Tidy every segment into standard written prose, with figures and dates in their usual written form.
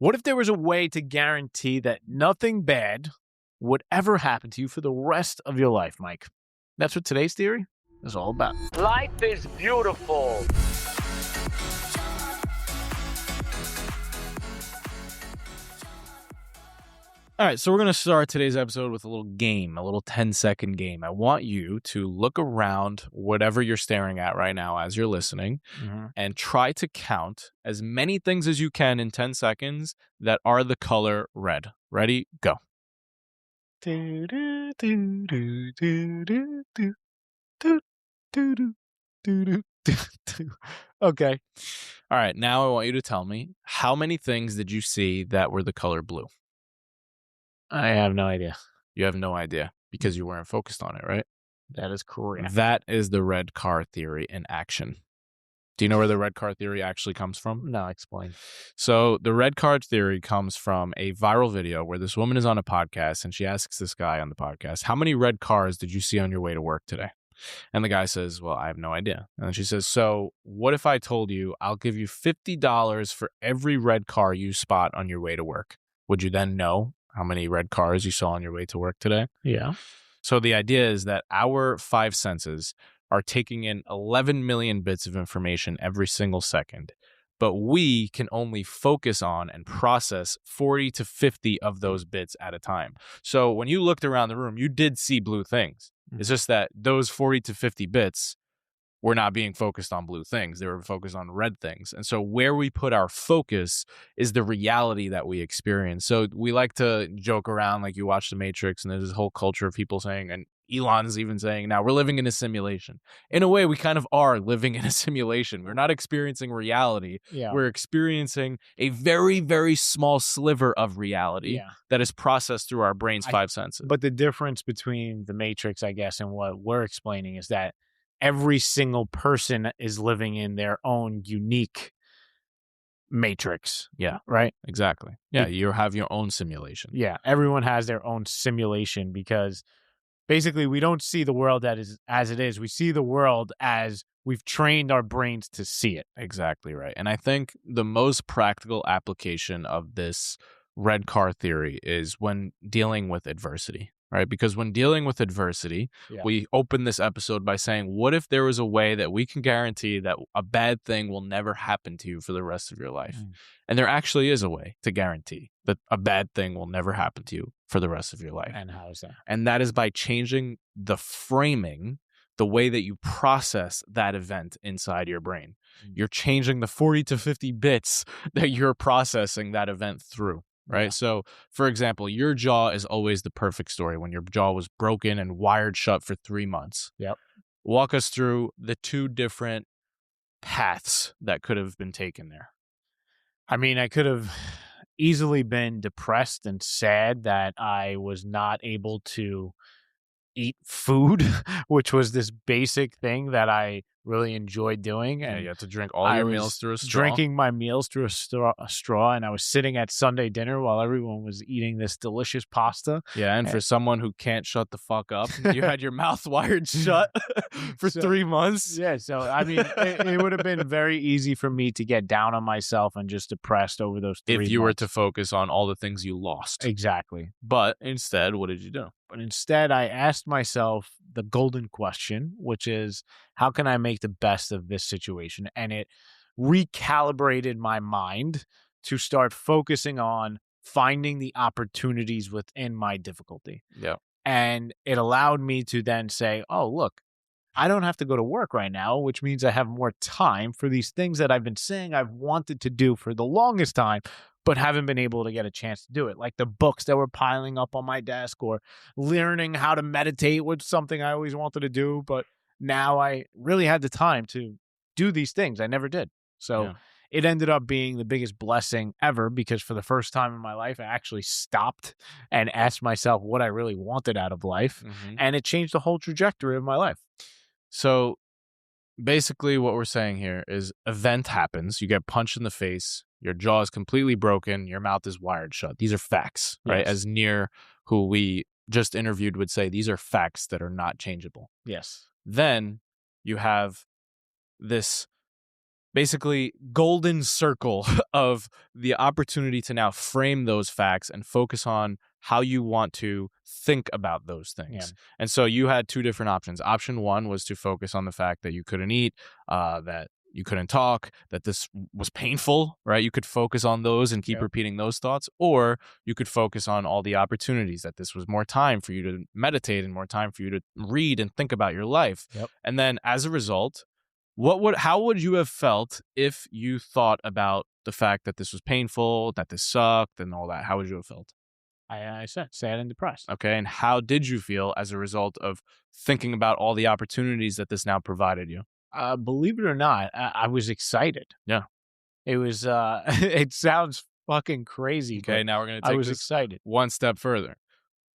What if there was a way to guarantee that nothing bad would ever happen to you for the rest of your life, Mike? That's what today's theory is all about. Life is beautiful. All right, so we're going to start today's episode with a little game, a little 10-second game. I want you to look around whatever you're staring at right now as you're listening and try to count as many things as you can in 10 seconds that are the color red. Ready? Go. Okay. All right, now I want you to tell me, how many things did you see that were the color blue? I have no idea. You have no idea because you weren't focused on it, right? That is correct. That is the red car theory in action. Do you know where the red car theory actually comes from? No, explain. So the red card theory comes from a viral video where this woman is on a podcast and she asks this guy on the podcast, how many red cars did you see on your way to work today? And the guy says, well, I have no idea. And then she says, so what if I told you I'll give you $50 for every red car you spot on your way to work? Would you then know how many red cars you saw on your way to work today? Yeah. So the idea is that our five senses are taking in 11 million bits of information every single second, but we can only focus on and process 40 to 50 of those bits at a time. So when you looked around the room, you did see blue things. It's just that those 40 to 50 bits were not being focused on blue things. They were focused on red things. And so where we put our focus is the reality that we experience. So we like to joke around, like you watch The Matrix and there's this whole culture of people saying, and Elon's even saying now, we're living in a simulation. In a way, we kind of are living in a simulation. We're not experiencing reality. Yeah. We're experiencing a very, very small sliver of reality that is processed through our brain's five senses. But the difference between The Matrix, I guess, and what we're explaining is that every single person is living in their own unique matrix. Yeah. Right? Exactly. Yeah. You have your own simulation. Yeah. Everyone has their own simulation because basically we don't see the world as it is. We see the world as we've trained our brains to see it. Exactly right. And I think the most practical application of this red car theory is when dealing with adversity. Right? Because when dealing with adversity, we open this episode by saying, what if there was a way that we can guarantee that a bad thing will never happen to you for the rest of your life? And there actually is a way to guarantee that a bad thing will never happen to you for the rest of your life. And how is that? And that is by changing the framing, the way that you process that event inside your brain. You're changing the 40 to 50 bits that you're processing that event through. Right. Yeah. So, for example, your jaw is always the perfect story when your jaw was broken and wired shut for 3 months. Yep. Walk us through the two different paths that could have been taken there. I mean, I could have easily been depressed and sad that I was not able to eat food, which was this basic thing that I really enjoyed doing. And you had to drink all your meals through a straw. Drinking my meals through a straw, and I was sitting at Sunday dinner while everyone was eating this delicious pasta. Yeah, and for someone who can't shut the fuck up, you had your mouth wired shut for 3 months. Yeah, so I mean, it would have been very easy for me to get down on myself and just depressed over those 3 months. If you were to focus on all the things you lost. Exactly. But instead, what did you do? But instead, I asked myself the golden question, which is, how can I make the best of this situation? And it recalibrated my mind to start focusing on finding the opportunities within my difficulty. Yeah. And it allowed me to then say, oh, look, I don't have to go to work right now, which means I have more time for these things that I've been saying I've wanted to do for the longest time, but haven't been able to get a chance to do it. Like the books that were piling up on my desk, or learning how to meditate was something I always wanted to do, but now I really had the time to do these things. I never did. So it ended up being the biggest blessing ever, because for the first time in my life, I actually stopped and asked myself what I really wanted out of life. And it changed the whole trajectory of my life. So basically what we're saying here is, event happens, you get punched in the face, your jaw is completely broken, your mouth is wired shut. These are facts, right? Yes. As Nir, who we just interviewed, would say, these are facts that are not changeable. Yes. Then you have this basically golden circle of the opportunity to now frame those facts and focus on how you want to think about those things. Yeah. And so you had two different options. Option one was to focus on the fact that you couldn't eat, that you couldn't talk, that this was painful, right? You could focus on those and keep Yep. repeating those thoughts, or you could focus on all the opportunities, that this was more time for you to meditate and more time for you to read and think about your life. Yep. And then as a result, how would you have felt if you thought about the fact that this was painful, that this sucked and all that? How would you have felt? I said sad and depressed. Okay. And how did you feel as a result of thinking about all the opportunities that this now provided you? Believe it or not, I was excited. Yeah. It was, it sounds fucking crazy, Okay. but Now we're going to I take was this excited. one step further.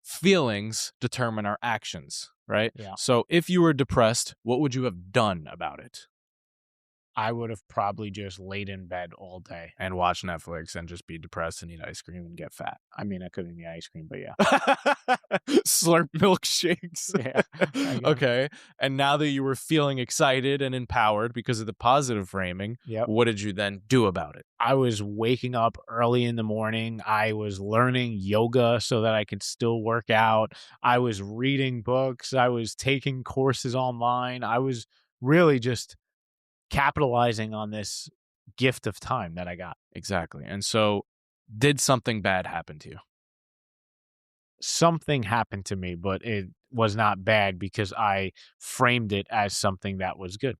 Feelings determine our actions, right? Yeah. So if you were depressed, what would you have done about it? I would have probably just laid in bed all day. And watch Netflix and just be depressed and eat ice cream and get fat. I mean, I couldn't eat ice cream, but yeah. Slurp milkshakes. Yeah, I guess. Okay. And now that you were feeling excited and empowered because of the positive framing, Yep. what did you then do about it? I was waking up early in the morning. I was learning yoga so that I could still work out. I was reading books. I was taking courses online. I was really just capitalizing on this gift of time that I got. Exactly. And so, did something bad happen to you? Something happened to me, but it was not bad because I framed it as something that was good.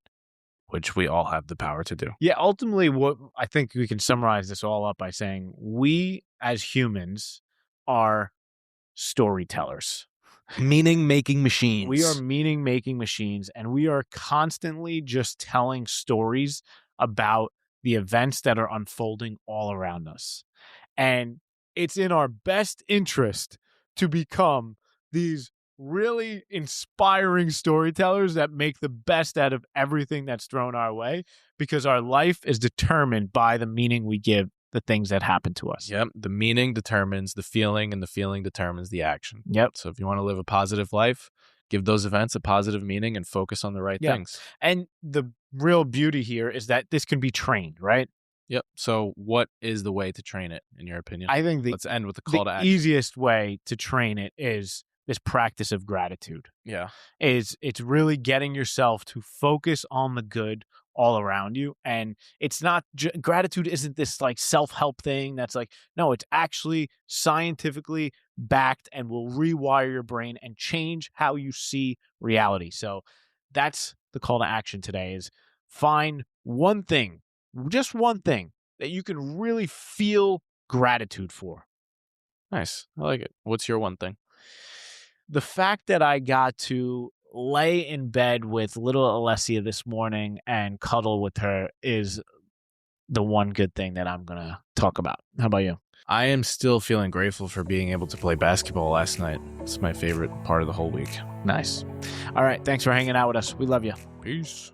Which we all have the power to do. Yeah, ultimately, what I think we can summarize this all up by saying we as humans are storytellers. Meaning making machines. We are meaning making machines, and we are constantly just telling stories about the events that are unfolding all around us. And it's in our best interest to become these really inspiring storytellers that make the best out of everything that's thrown our way, because our life is determined by the meaning we give the things that happen to us. Yep. The meaning determines the feeling, and the feeling determines the action. Yep. So if you want to live a positive life, give those events a positive meaning and focus on the right Yeah. things. And the real beauty here is that this can be trained, right? Yep. So what is the way to train it, in your opinion? I think Let's end with the call to the action. easiest way to train it is this practice of gratitude. Yeah. It's really getting yourself to focus on the good all around you. And it's not gratitude isn't this like self-help thing that's like, no, it's actually scientifically backed and will rewire your brain and change how you see reality. So that's the call to action today, is find one thing, just one thing that you can really feel gratitude for. Nice. I like it. What's your one thing? The fact that I got to lay in bed with little Alessia this morning and cuddle with her is the one good thing that I'm going to talk about. How about you? I am still feeling grateful for being able to play basketball last night. It's my favorite part of the whole week. Nice. All right. Thanks for hanging out with us. We love you. Peace.